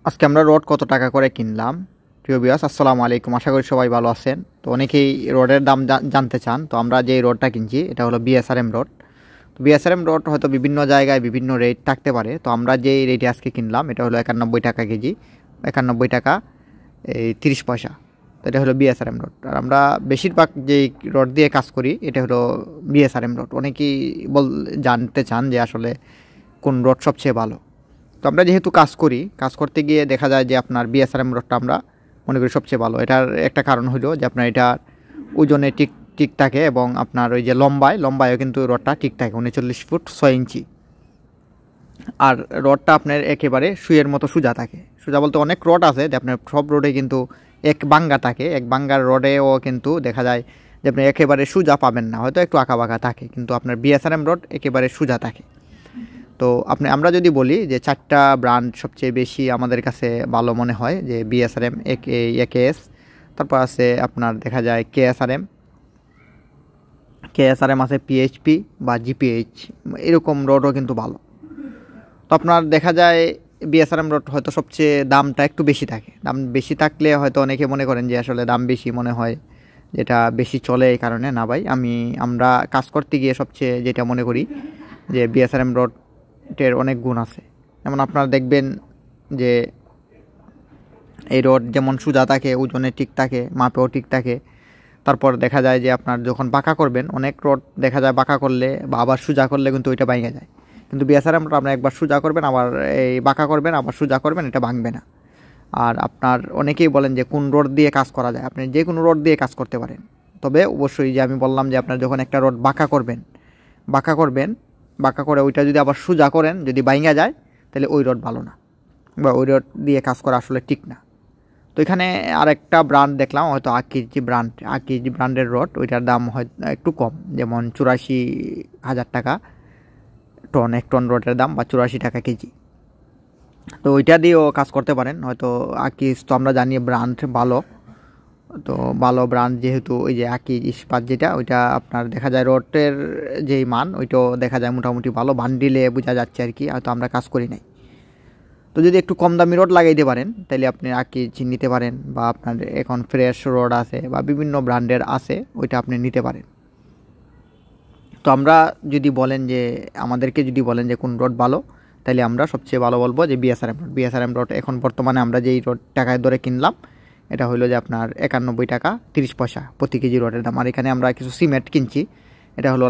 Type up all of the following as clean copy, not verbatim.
আজকে আমরা রড কত টাকা করে কিনলাম। প্রিয় ভিউয়ার্স, আসসালামু আলাইকুম। আশা করি সবাই ভালো আছেন। তো অনেকেই রডের দাম জানতে চান। তো আমরা যে রডটা কিনছি এটা হলো বিএসআরএম রড। তো বিএসআরএম রড হয়তো বিভিন্ন জায়গায় বিভিন্ন রেট থাকতে পারে। তো আমরা যেই রেটে আজকে কিনলাম এটা হলো 91 টাকা কেজি, 91 টাকা 30 পয়সা। তো এটা হলো বিএসআরএম রড। আর আমরা বেশিরভাগ যেই রড দিয়ে কাজ করি এটা হলো বিএসআরএম রড। অনেকেই জানতে চান যে আসলে কোন রড সবচেয়ে ভালো। তো আমরা যেহেতু কাজ করতে গিয়ে দেখা যায় যে আপনার বিএসআরএম রডটা আমরা মনে করি সবচেয়ে ভালো। এটার একটা কারণ হলো যে আপনার এটার ওজনে ঠিক থাকে এবং আপনার ওই যে লম্বায়ও কিন্তু রডটা ঠিক থাকে 39 ফুট 6 ইঞ্চি। আর রডটা আপনার একেবারে সুইয়ের মতো সোজা থাকে। সোজা বলতে অনেক রড আছে যে আপনার সব রডে কিন্তু এক বাঙ্গা থাকে, এক বাঙ্গার রডেও কিন্তু দেখা যায় যে আপনি একেবারে সোজা পাবেন না, হয়তো একটু আঁকাবাঁকা থাকে, কিন্তু আপনার বিএসআরএম রড একেবারে সোজা থাকে। তো আমরা যদি বলি যে 4টা ব্র্যান্ড সবচেয়ে বেশি আমাদের কাছে ভালো মনে হয়, যে বিএসআরএম, একেএস, তারপর আছে আপনার দেখা যায় কেএসআরএম আছে পিএইচপি বা জিপিএইচ, এরকম রডও কিন্তু ভালো। তো আপনার দেখা যায় বিএসআরএম রড হয়তো সবচেয়ে দামটা একটু বেশি থাকে। দাম বেশি থাকলে হয়তো অনেকে মনে করেন যে আসলে দাম বেশি মনে হয়, যেটা বেশি চলে এই কারণে না ভাই। আমরা কাজ করতে গিয়ে সবচেয়ে যেটা মনে করি যে বিএসআরএম রডের অনেক গুণ আছে। যেমন আপনারা দেখবেন যে এই রড যেমন সোজা থাকে, ওজনে ঠিক থাকে, মাপেও ঠিক থাকে। তারপর দেখা যায় যে আপনার যখন বাঁকা করবেন, অনেক রড দেখা যায় বাঁকা করলে বা আবার সোজা করলে কিন্তু ওইটা ভেঙে যায়। কিন্তু বিএসআরএম রড আপনার একবার সোজা করবেন, আবার এই বাঁকা করবেন, আবার সোজা করবেন, এটা ভাঙবে না। আর আপনার অনেকেই বলেন যে কোন রড দিয়ে কাজ করা যায়। আপনি যে কোনো রড দিয়ে কাজ করতে পারেন, তবে অবশ্যই যে আমি বললাম যে আপনার যখন একটা রড বাঁকা করে ওইটা যদি আবার সোজা করেন, যদি ভাঙা যায়, তাহলে ওই রড ভালো না, বা ওই রড দিয়ে কাজ করা আসলে ঠিক না। তো এখানে আরেকটা ব্র্যান্ড দেখলাম, হয়তো আকিজি ব্র্যান্ডের রড, ওইটার দাম হয়তো একটু কম, যেমন 84,000 টাকা টন, 1 টন রডের দাম, বা 84 টাকা কেজি। তো ওইটা দিয়েও কাজ করতে পারেন হয়তো। আকিজ তো আমরা জানি ব্র্যান্ড ভালো। তো ভালো ব্র্যান্ড যেহেতু, ওই যে আকিজ ইস্পাত যেটা, ওইটা আপনার দেখা যায় রডের যেই মান ওইটাও দেখা যায় মোটামুটি ভালো, বান্ডিলে বোঝা যাচ্ছে আর কি, হয়তো আমরা কাজ করি নাই। তো যদি একটু কম দামি রড লাগাইতে পারেন তাহলে আপনি আকিজ নিতে পারেন, বা আপনার এখন ফ্রেশ রড আছে বা বিভিন্ন ব্র্যান্ডের আছে, ওইটা আপনি নিতে পারেন। তো আমাদেরকে যদি বলেন যে কোন রড ভালো, তাহলে আমরা সবচেয়ে ভালো বলবো যে বিএসআরএম রড। এখন বর্তমানে আমরা যেই রড টাকায় ধরে কিনলাম এটা হলো যে আপনার 91 টাকা 30 পয়সা প্রতি কেজি রডের দাম। আর এখানে আমরা কিছু সিমেন্ট কিনছি, এটা হলো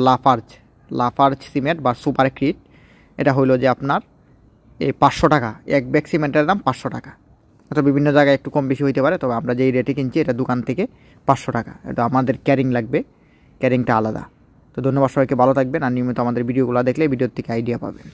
লাফার্জ সিমেন্ট বা সুপার ক্রিট। এটা হলো যে আপনার এই 500 টাকা, এক ব্যাগ সিমেন্টের দাম 500 টাকা। এটা বিভিন্ন জায়গায় একটু কম বেশি হইতে পারে, তবে আমরা যেই রেটে কিনছি এটা দোকান থেকে 500 টাকা। এটা আমাদের ক্যারিং লাগবে, ক্যারিংটা আলাদা। তো ধন্যবাদ সবাইকে, ভালো থাকবেন। আর নিয়মিত আমাদের ভিডিওগুলো দেখলে ভিডিওর থেকে আইডিয়া পাবেন।